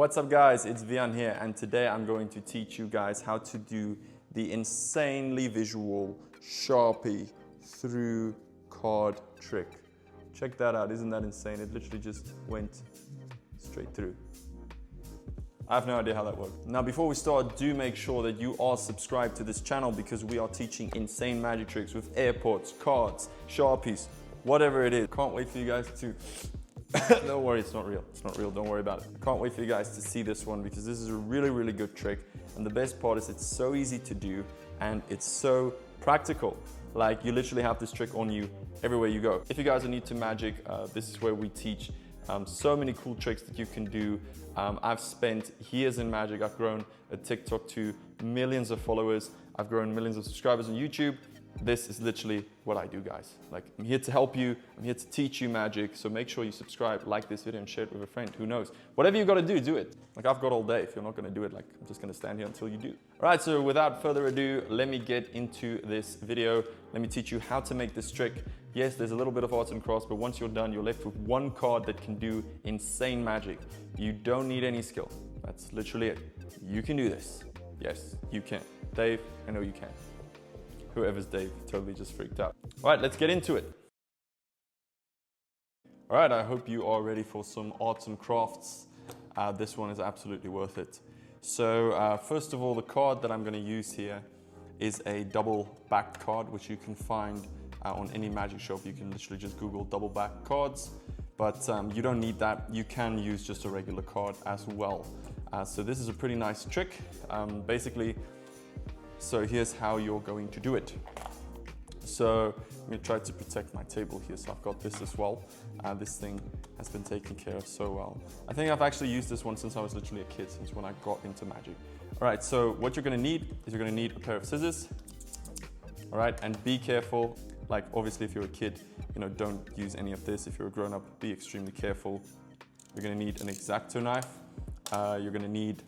What's up guys, it's Wian here, and today I'm going to teach you guys how to do the insanely visual Sharpie through card trick. Check that out, isn't that insane? It literally just went straight through. I have no idea how that worked. Now before we start, do make sure that you are subscribed to this channel because we are teaching insane magic tricks with airports, cards, Sharpies, whatever it is. Can't wait for you guys to don't worry, it's not real. It's not real, don't worry about it. I can't wait for you guys to see this one because this is a really good trick. And the best part is it's so easy to do and it's so practical. Like you literally have this trick on you everywhere you go. If you guys are new to magic, this is where we teach so many cool tricks that you can do. I've spent years in magic. I've grown a TikTok to millions of followers. I've grown millions of subscribers on YouTube. This is literally what I do, guys. Like, I'm here to help you. I'm here to teach you magic. So make sure you subscribe, like this video, and share it with a friend. Who knows? Whatever you got to do it. Like, I've got all day. If you're not going to do it, like, I'm just going to stand here until you do. All right, so without further ado, let me get into this video. Let me teach you how to make this trick. Yes, there's a little bit of arts and crafts, but once you're done, you're left with one card that can do insane magic. You don't need any skill. That's literally it. You can do this. Yes, you can. Dave, I know you can. Whoever's Dave totally just freaked out. All right, let's get into it. All right, I hope you are ready for some arts and crafts. This one is absolutely worth it. So first of all, the card that I'm going to use here is a double-backed card, which you can find on any magic shop. You can literally just Google double-backed cards, but you don't need that. You can use just a regular card as well. So this is a pretty nice trick. So here's how you're going to do it. So I'm going to try to protect my table here. So I've got this as well. This thing has been taken care of so well. I think I've actually used this one since I was literally a kid, since when I got into magic. All right, so what you're going to need is you're going to need a pair of scissors. All right, and be careful. Like obviously if you're a kid, don't use any of this. If you're a grown up, be extremely careful. You're going to need an X-Acto knife. You're going to need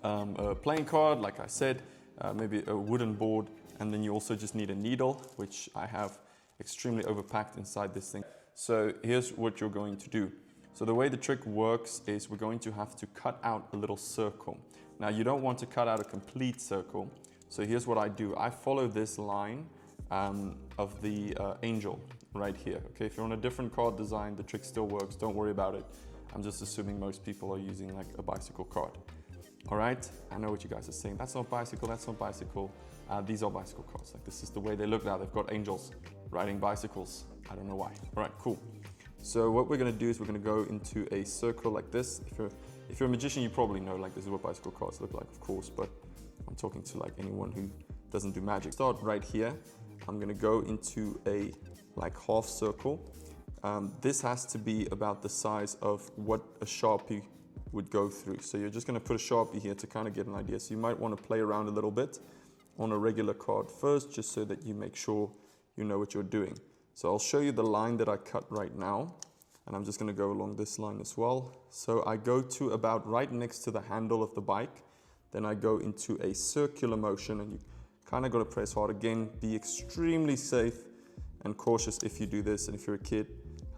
a playing card, like I said. Maybe a wooden board, and then you also just need a needle, which I have extremely overpacked inside this thing. So here's what you're going to do. So the way the trick works is we're going to have to cut out a little circle. Now you don't want to cut out a complete circle. So here's what I do. I follow this line of the angel right here. Okay, if you're on a different card design, the trick still works. Don't worry about it. I'm just assuming most people are using like a bicycle card. All right, I know what you guys are saying. That's not bicycle, that's not bicycle. These are bicycle cards. Like this is the way they look now. They've got angels riding bicycles. I don't know why. All right, cool. So what we're gonna do is we're gonna go into a circle like this. If you're a magician, you probably know like this is what bicycle cards look like, of course, but I'm talking to like anyone who doesn't do magic. Start right here. I'm gonna go into a like half circle. This has to be about the size of what a Sharpie would go through. So you're just going to put a Sharpie here to kind of get an idea. So you might want to play around a little bit on a regular card first, just so that you make sure you know what you're doing. So I'll show you the line that I cut right now, and I'm just going to go along this line as well. So I go to about right next to the handle of the bike, then I go into a circular motion, and you kind of got to press hard. Again, be extremely safe and cautious if you do this, and if you're a kid,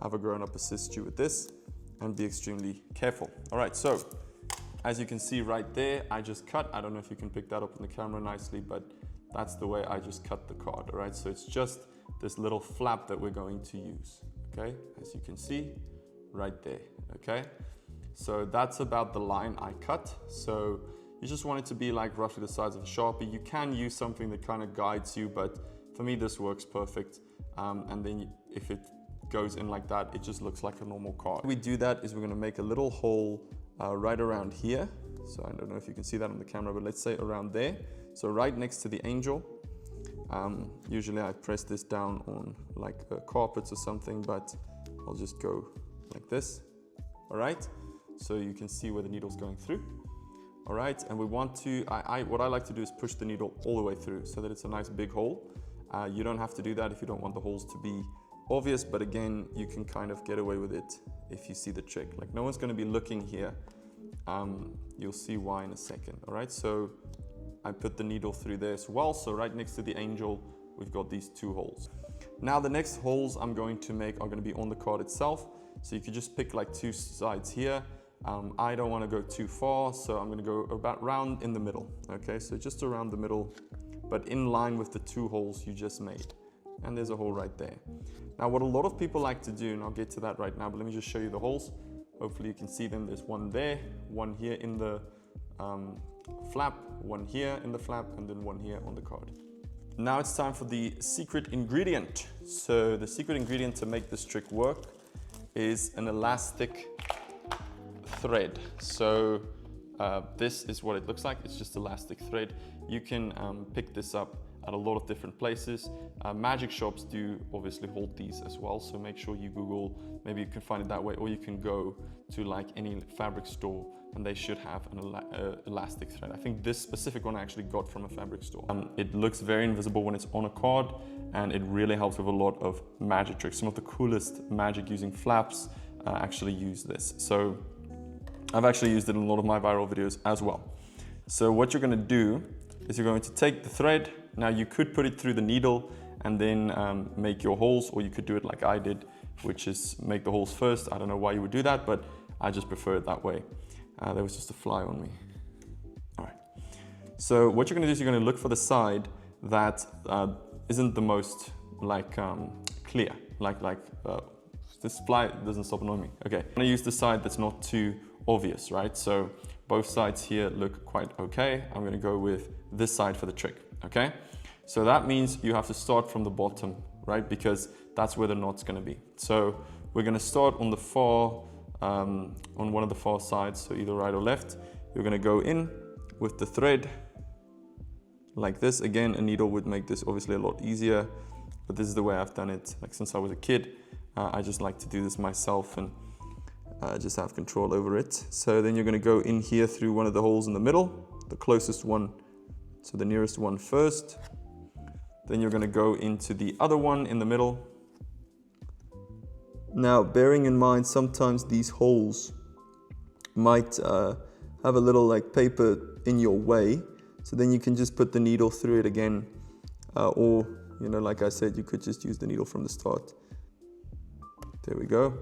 have a grown-up assist you with this. And be extremely careful. All right, so as you can see right there, I just cut. I don't know if you can pick that up in the camera nicely, but that's the way I just cut the card. All right, so it's just this little flap that we're going to use. Okay, as you can see right there. Okay, so that's about the line I cut. So you just want it to be like roughly the size of a Sharpie. You can use something that kind of guides you, but for me this works perfect. And then if it goes in like that, it just looks like a normal card. We do that is we're going to make a little hole right around here. So I don't know if you can see that on the camera, but let's say around there. So right next to the angel. Usually I press this down on like carpets or something, but I'll just go like this. All right, so you can see where the needle's going through. All right, and we want to, what I like to do is push the needle all the way through so that it's a nice big hole. You don't have to do that if you don't want the holes to be obvious, but again, you can kind of get away with it if you see the trick. Like no one's going to be looking here. You'll see why in a second. All right, so I put the needle through there as well. So right next to the angel, we've got these two holes. Now the next holes I'm going to make are going to be on the card itself. So you could just pick like two sides here I don't want to go too far, so I'm going to go about round in the middle. Okay, so just around the middle, but in line with the 2 holes you just made. And there's a hole right there. Now what a lot of people like to do, and I'll get to that right now, but let me just show you the holes. Hopefully you can see them. There's one there, one here in the flap, one here in the flap, and then one here on the card. Now it's time for the secret ingredient. So the secret ingredient to make this trick work is an elastic thread. So this is what it looks like. It's just elastic thread. You can pick this up at a lot of different places. Magic shops do obviously hold these as well, so make sure you Google, maybe you can find it that way, or you can go to like any fabric store and they should have an elastic thread. I think this specific one I actually got from a fabric store. It looks very invisible when it's on a card, and it really helps with a lot of magic tricks. Some of the coolest magic using flaps actually use this. So I've actually used it in a lot of my viral videos as well. So what you're gonna do is you're going to take the thread. Now you could put it through the needle and then make your holes, or you could do it like I did, which is make the holes first. I don't know why you would do that, but I just prefer it that way. There was just a fly on me. All right. So what you're gonna do is you're gonna look for the side that isn't the most like clear, this fly doesn't stop annoying me. Okay, I'm gonna use the side that's not too obvious, right? So both sides here look quite okay. I'm gonna go with this side for the trick, okay? So that means you have to start from the bottom, right? Because that's where the knot's gonna be. So we're gonna start on the far, on one of the far sides, so either right or left. You're gonna go in with the thread like this. Again, a needle would make this obviously a lot easier, but this is the way I've done it, like since I was a kid. I just like to do this myself and just have control over it. So then you're gonna go in here through one of the holes in the middle, the closest one, so the nearest one first. Then you're gonna go into the other one in the middle. Now, bearing in mind, sometimes these holes might have a little like paper in your way. So then you can just put the needle through it again. Or, you know, like I said, you could just use the needle from the start. There we go.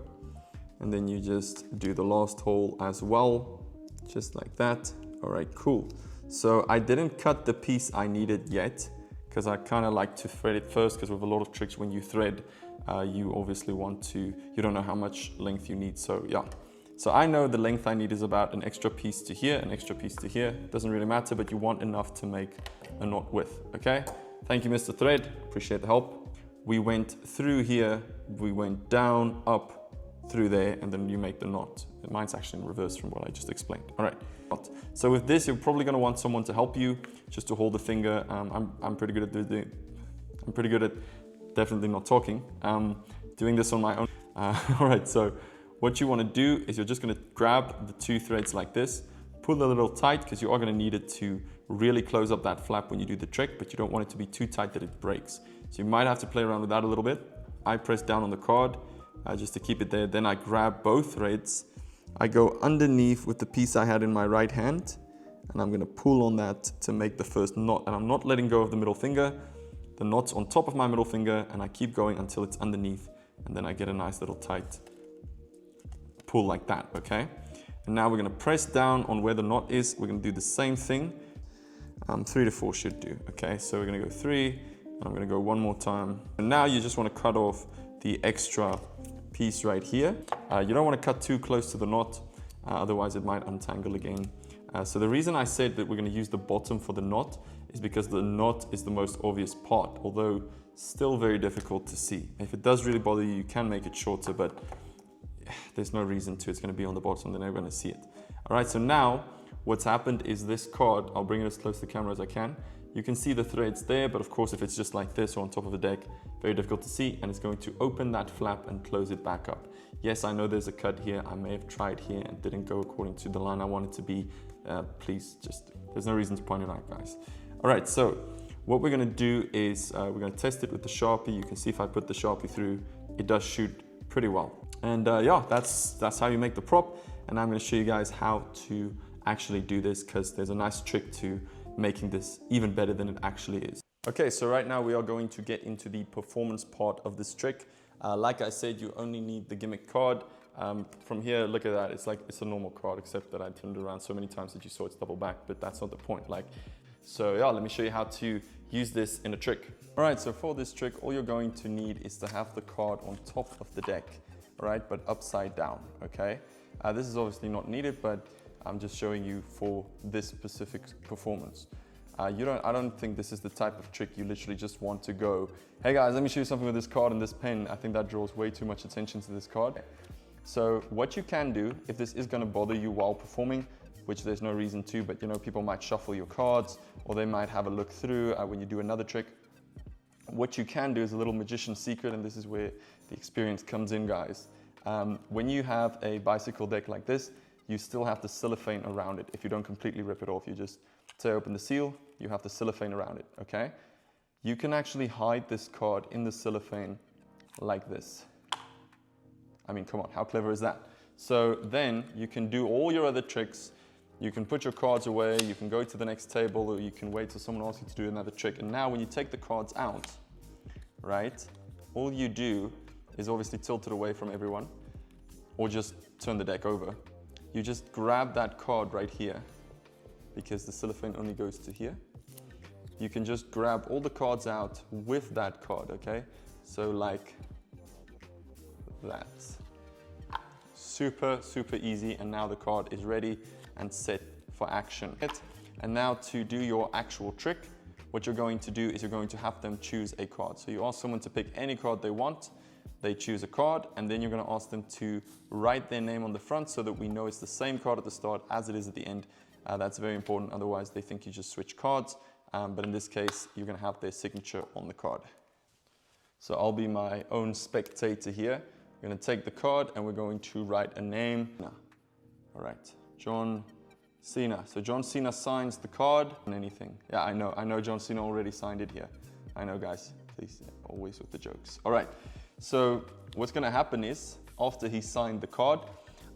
And then you just do the last hole as well, just like that. All right, cool. So I didn't cut the piece I needed yet, because I kind of like to thread it first, because with a lot of tricks, when you thread, you obviously want to, you don't know how much length you need. So yeah, so I know the length I need is about an extra piece to here, an extra piece to here. Doesn't really matter, but you want enough to make a knot with, okay? Thank you, Mr. Thread, appreciate the help. We went through here, we went down, up, through there, and then you make the knot. Mine's actually in reverse from what I just explained. All right, so with this, you're probably gonna want someone to help you, just to hold the finger. I'm pretty good at I'm pretty good at definitely not talking. Doing this on my own. All right, so what you wanna do is you're just gonna grab the 2 threads like this, pull a little tight, because you are gonna need it to really close up that flap when you do the trick, but you don't want it to be too tight that it breaks. So you might have to play around with that a little bit. I press down on the card, just to keep it there. Then I grab both threads. I go underneath with the piece I had in my right hand, and I'm gonna pull on that to make the first knot. And I'm not letting go of the middle finger. The knot's on top of my middle finger, and I keep going until it's underneath. And then I get a nice little tight pull like that, okay? And now we're gonna press down on where the knot is. We're gonna do the same thing. 3 to 4 should do, okay? So we're gonna go 3, and I'm gonna go 1 more time. And now you just wanna cut off the extra piece right here. You don't want to cut too close to the knot, otherwise it might untangle again. So the reason I said that we're going to use the bottom for the knot is because the knot is the most obvious part, although still very difficult to see. If it does really bother you, you can make it shorter, but there's no reason to. It's going to be on the bottom, then they're going to see it. All right, so now what's happened is this card, I'll bring it as close to the camera as I can. You can see the threads there, but of course, if it's just like this or on top of the deck, very difficult to see, and it's going to open that flap and close it back up. Yes, I know there's a cut here. I may have tried here and didn't go according to the line I wanted to be. Please, there's no reason to point it out, guys. All right, so what we're gonna do is we're gonna test it with the Sharpie. You can see if I put the Sharpie through, it does shoot pretty well. And yeah, that's how you make the prop. And I'm gonna show you guys how to actually do this, because there's a nice trick to making this even better than it actually is. Okay, so right now we are going to get into the performance part of this trick. Like I said, you only need the gimmick card. From here, look at that. It's like, it's a normal card, except that I turned it around so many times that you saw it's double back, but that's not the point. Like, so yeah, let me show you how to use this in a trick. All right, so for this trick, all you're going to need is to have the card on top of the deck, all right, but upside down, okay? This is obviously not needed, but I'm just showing you for this specific performance. I don't think this is the type of trick you literally just want to go, hey guys, let me show you something with this card and this pen. I think that draws way too much attention to this card. So what you can do, if this is gonna bother you while performing, which there's no reason to, but you know, people might shuffle your cards or they might have a look through when you do another trick. What you can do is a little magician secret, and this is where the experience comes in, guys. When you have a bicycle deck like this, you still have the cellophane around it. If you don't completely rip it off, you just tear open the seal, you have the cellophane around it, okay? You can actually hide this card in the cellophane like this. I mean, come on, how clever is that? So then you can do all your other tricks. You can put your cards away, you can go to the next table, or you can wait till someone asks you to do another trick. And now when you take the cards out, right, all you do is obviously tilt it away from everyone, or just turn the deck over. You just grab that card right here, because the cellophane only goes to here. You can just grab all the cards out with that card, okay? So like that. Super, super easy, and now the card is ready and set for action. And now to do your actual trick, what you're going to do is you're going to have them choose a card. So you ask someone to pick any card they want, they choose a card, and then you're going to ask them to write their name on the front so that we know it's the same card at the start as it is at the end. That's very important, otherwise they think you just switch cards, but in this case you're going to have their signature on the card. So I'll be my own spectator here. We're going to take the card and we're going to write a name. All right, John Cena. So John Cena signs the card and anything. Yeah, I know John Cena already signed it here. I know, guys, please, always with the jokes. All right, so what's going to happen is after he signed the card,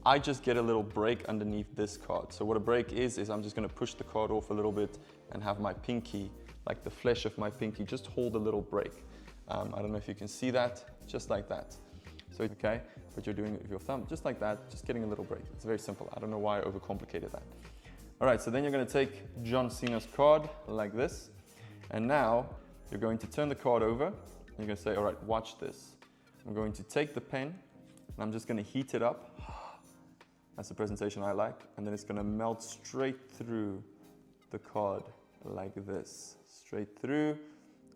I just get a little break underneath this card. So what a break is I'm just going to push the card off a little bit and have my pinky, like the flesh of my pinky, just hold a little break. I don't know if you can see that, just like that. So, okay, but you're doing it with your thumb, just like that, just getting a little break. It's very simple. I don't know why I overcomplicated that. All right, so then you're going to take John Cena's card like this. And now you're going to turn the card over. And you're going to say, all right, watch this. I'm going to take the pen and I'm just going to heat it up. That's the presentation I like. And then it's going to melt straight through the card like this. Straight through.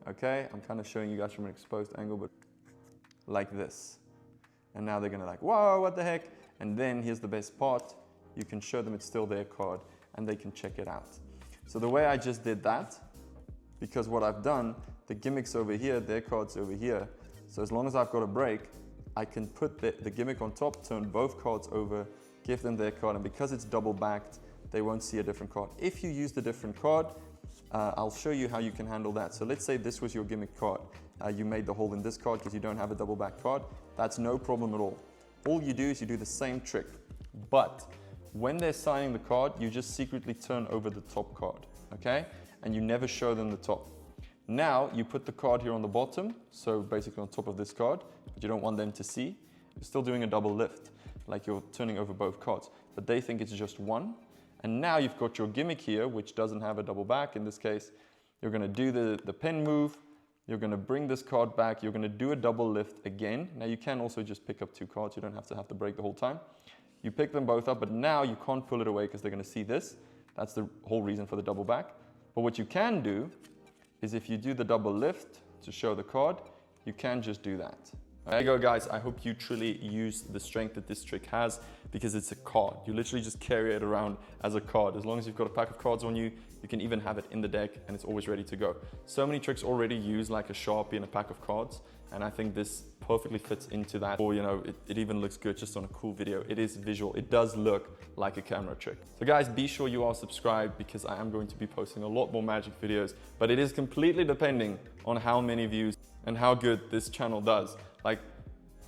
Okay, I'm kind of showing you guys from an exposed angle, but like this. And now they're gonna like, whoa, what the heck? And then here's the best part. You can show them it's still their card and they can check it out. So the way I just did that, because what I've done, the gimmick's over here, their card's over here. So as long as I've got a break, I can put the gimmick on top, turn both cards over, give them their card, and because it's double backed, they won't see a different card. If you use the different card, I'll show you how you can handle that. So let's say this was your gimmick card. You made the hole in this card because you don't have a double back card. That's no problem at all. All you do is you do the same trick, but when they're signing the card, you just secretly turn over the top card, okay? And you never show them the top. Now you put the card here on the bottom, so basically on top of this card, but you don't want them to see. You're still doing a double lift, like you're turning over both cards, but they think it's just one. And now you've got your gimmick here, which doesn't have a double back. In this case, you're gonna do the pen move, you're gonna bring this card back, you're gonna do a double lift again. Now you can also just pick up two cards, you don't have to break the whole time. You pick them both up, but now you can't pull it away because they're gonna see this. That's the whole reason for the double back. But what you can do is if you do the double lift to show the card, you can just do that. There you go, guys. I hope you truly use the strength that this trick has, because it's a card. You literally just carry it around as a card. As long as you've got a pack of cards on you, you can even have it in the deck and it's always ready to go. So many tricks already use like a Sharpie and a pack of cards, and I think this perfectly fits into that. Or, you know, it even looks good just on a cool video. It is visual. It does look like a camera trick. So guys, be sure you are subscribed, because I am going to be posting a lot more magic videos, but it is completely depending on how many views and how good this channel does. Like,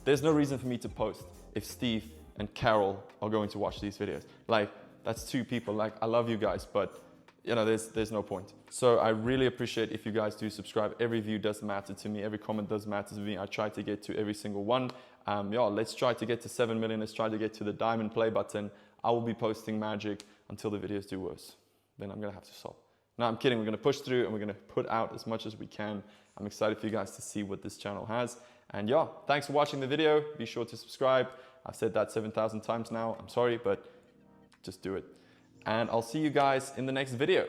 there's no reason for me to post if Steve and Carol are going to watch these videos. Like, that's two people. Like, I love you guys, but you know, there's no point. So I really appreciate if you guys do subscribe. Every view does matter to me. Every comment does matter to me. I try to get to every single one. Yeah, let's try to get to 7 million. Let's try to get to the diamond play button. I will be posting magic until the videos do worse. Then I'm gonna have to stop. No, I'm kidding. We're gonna push through and we're gonna put out as much as we can. I'm excited for you guys to see what this channel has. And yeah, thanks for watching the video. Be sure to subscribe. I've said that 7,000 times now. I'm sorry, but just do it. And I'll see you guys in the next video.